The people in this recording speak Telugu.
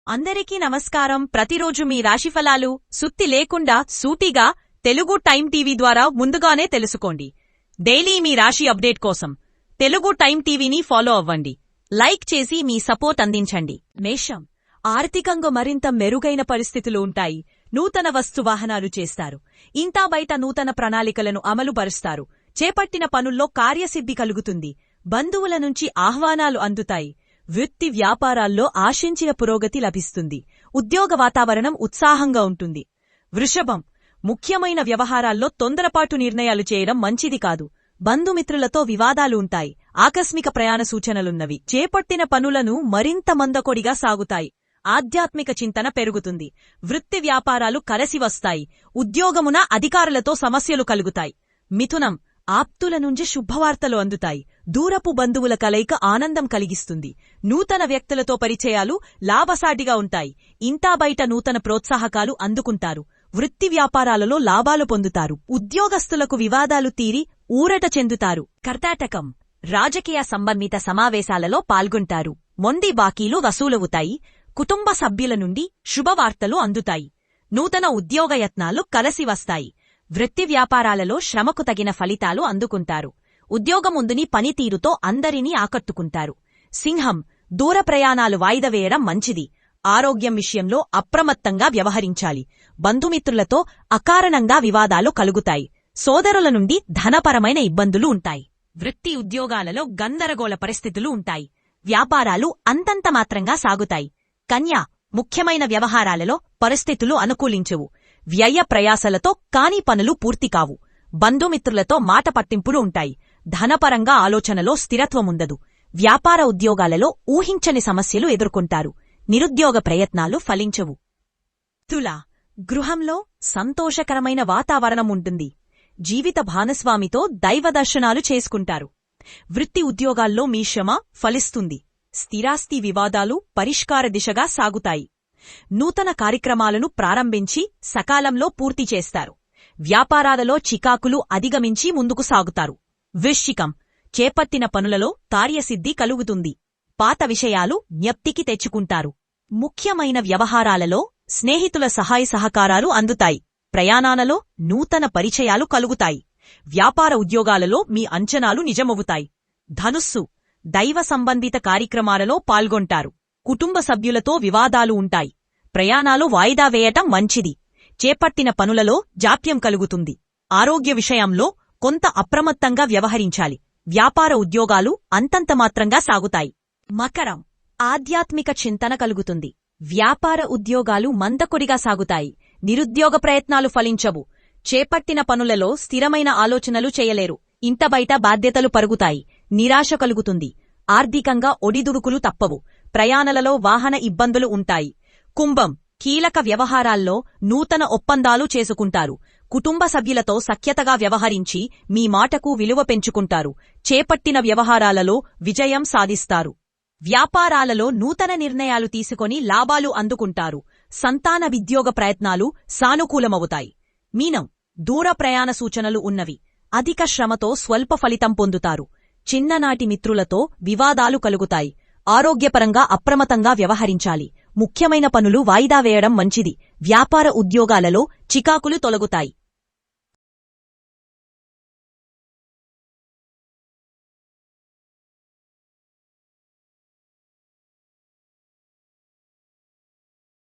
అందరికీ నమస్కారం. ప్రతిరోజు మీ రాశిఫలాలు సుత్తి లేకుండా సూటిగా తెలుగు టైం టీవీ ద్వారా ముందుగానే తెలుసుకోండి. డైలీ మీ రాశి అప్డేట్ కోసం తెలుగు టైం టీవీని ఫాలో అవ్వండి. లైక్ చేసి మీ సపోర్ట్ అందించండి. మేషం, ఆర్థికంగా మరింత మెరుగైన పరిస్థితులు ఉంటాయి. నూతన వస్తువాహనాలు చేస్తారు. ఇంటా బయట నూతన ప్రణాళికలను అమలుపరుస్తారు. చేపట్టిన పనుల్లో కార్యసిద్ధి కలుగుతుంది. బంధువుల నుంచి ఆహ్వానాలు అందుతాయి. వృత్తి వ్యాపారాల్లో ఆశించిన పురోగతి లభిస్తుంది. ఉద్యోగ వాతావరణం ఉత్సాహంగా ఉంటుంది. వృషభం, ముఖ్యమైన వ్యవహారాల్లో తొందరపాటు నిర్ణయాలు చేయడం మంచిది కాదు. బంధుమిత్రులతో వివాదాలు ఉంటాయి. ఆకస్మిక ప్రయాణ సూచనలున్నవి. చేపట్టిన పనులను మరింత మందకొడిగా సాగుతాయి. ఆధ్యాత్మిక చింతన పెరుగుతుంది. వృత్తి వ్యాపారాలు కలసి వస్తాయి. ఉద్యోగమున అధికారులతో సమస్యలు కలుగుతాయి. మిథునం, ఆప్తుల నుంచి శుభవార్తలు అందుతాయి. దూరపు బంధువుల కలయిక ఆనందం కలిగిస్తుంది. నూతన వ్యక్తులతో పరిచయాలు లాభసాటిగా ఉంటాయి. ఇంటా బయట నూతన ప్రోత్సాహకాలు అందుకుంటారు. వృత్తి వ్యాపారాలలో లాభాలు పొందుతారు. ఉద్యోగస్తులకు వివాదాలు తీరి ఊరట చెందుతారు. కర్కాటకం, రాజకీయ సంబంధిత సమావేశాలలో పాల్గొంటారు. మొండి బాకీలు వసూలవుతాయి. కుటుంబ సభ్యుల నుండి శుభవార్తలు అందుతాయి. నూతన ఉద్యోగయత్నాలు కలసి వస్తాయి. వృత్తి వ్యాపారాలలో శ్రమకు తగిన ఫలితాలు అందుకుంటారు. ఉద్యోగముందుని పనితీరుతో అందరినీ ఆకట్టుకుంటారు. సింహం, దూర ప్రయాణాలు వాయిదా వేయడం మంచిది. ఆరోగ్యం విషయంలో అప్రమత్తంగా వ్యవహరించాలి. బంధుమిత్రులతో అకారణంగా వివాదాలు కలుగుతాయి. సోదరుల నుండి ధనపరమైన ఇబ్బందులు ఉంటాయి. వృత్తి ఉద్యోగాలలో గందరగోళ పరిస్థితులు ఉంటాయి. వ్యాపారాలు అంతంత మాత్రంగా సాగుతాయి. కన్య, ముఖ్యమైన వ్యవహారాలలో పరిస్థితులు అనుకూలించవు. వ్యయ ప్రయాసలతో కాని పనులు పూర్తికావు. బంధుమిత్రులతో మాట పట్టింపులు ఉంటాయి. ధనపరంగా ఆలోచనలో స్థిరత్వముండదు. వ్యాపార ఉద్యోగాలలో ఊహించని సమస్యలు ఎదుర్కొంటారు. నిరుద్యోగ ప్రయత్నాలు ఫలించవు. తుల, గృహంలో సంతోషకరమైన వాతావరణం ఉంటుంది. జీవిత భాగస్వామితో దైవదర్శనాలు చేసుకుంటారు. వృత్తి ఉద్యోగాల్లో మీ శ్రమ ఫలిస్తుంది. స్థిరాస్తి వివాదాలు పరిష్కార దిశగా సాగుతాయి. నూతన కార్యక్రమాలను ప్రారంభించి సకాలంలో పూర్తి చేస్తారు. వ్యాపారాలలో చికాకులు అధిగమించి ముందుకు సాగుతారు. వృశ్చికం, చేపట్టిన పనులలో కార్యసిద్ధి కలుగుతుంది. పాత విషయాలు జ్ఞప్తికి తెచ్చుకుంటారు. ముఖ్యమైన వ్యవహారాలలో స్నేహితుల సహాయ సహకారాలు అందుతాయి. ప్రయాణాలలో నూతన పరిచయాలు కలుగుతాయి. వ్యాపార ఉద్యోగాలలో మీ అంచనాలు నిజమవుతాయి. ధనుస్సు, దైవ సంబంధిత కార్యక్రమాలలో పాల్గొంటారు. కుటుంబ సభ్యులతో వివాదాలు ఉంటాయి. ప్రయాణాలు వాయిదా వేయటం మంచిది. చేపట్టిన పనులలో జాప్యం కలుగుతుంది. ఆరోగ్య విషయంలో కొంత అప్రమత్తంగా వ్యవహరించాలి. వ్యాపార ఉద్యోగాలు అంతంతమాత్రంగా సాగుతాయి. మకరం, ఆధ్యాత్మిక చింతన కలుగుతుంది. వ్యాపార ఉద్యోగాలు మందకొడిగా సాగుతాయి. నిరుద్యోగ ప్రయత్నాలు ఫలించవు. చేపట్టిన పనులలో స్థిరమైన ఆలోచనలు చేయలేరు. ఇంట బయట బాధ్యతలు పరుగుతాయి. నిరాశ కలుగుతుంది. ఆర్థికంగా ఒడిదుడుకులు తప్పవు. ప్రయాణాలలో వాహన ఇబ్బందులు ఉంటాయి. కుంభం, కీలక వ్యవహారాల్లో నూతన ఒప్పందాలు చేసుకుంటారు. కుటుంబ సభ్యులతో సఖ్యతగా వ్యవహరించి మీ మాటకు విలువ పెంచుకుంటారు. చేపట్టిన వ్యవహారాలలో విజయం సాధిస్తారు. వ్యాపారాలలో నూతన నిర్ణయాలు తీసుకొని లాభాలు అందుకుంటారు. సంతాన విద్యోగ ప్రయత్నాలు సానుకూలమవుతాయి. మీనం, దూర ప్రయాణ సూచనలు ఉన్నవి. అధిక శ్రమతో స్వల్ప ఫలితం పొందుతారు. చిన్ననాటి మిత్రులతో వివాదాలు కలుగుతాయి. ఆరోగ్యపరంగా అప్రమత్తంగా వ్యవహరించాలి. ముఖ్యమైన పనులు వాయిదా వేయడం మంచిది. వ్యాపార ఉద్యోగాలలో చికాకులు తొలగుతాయి.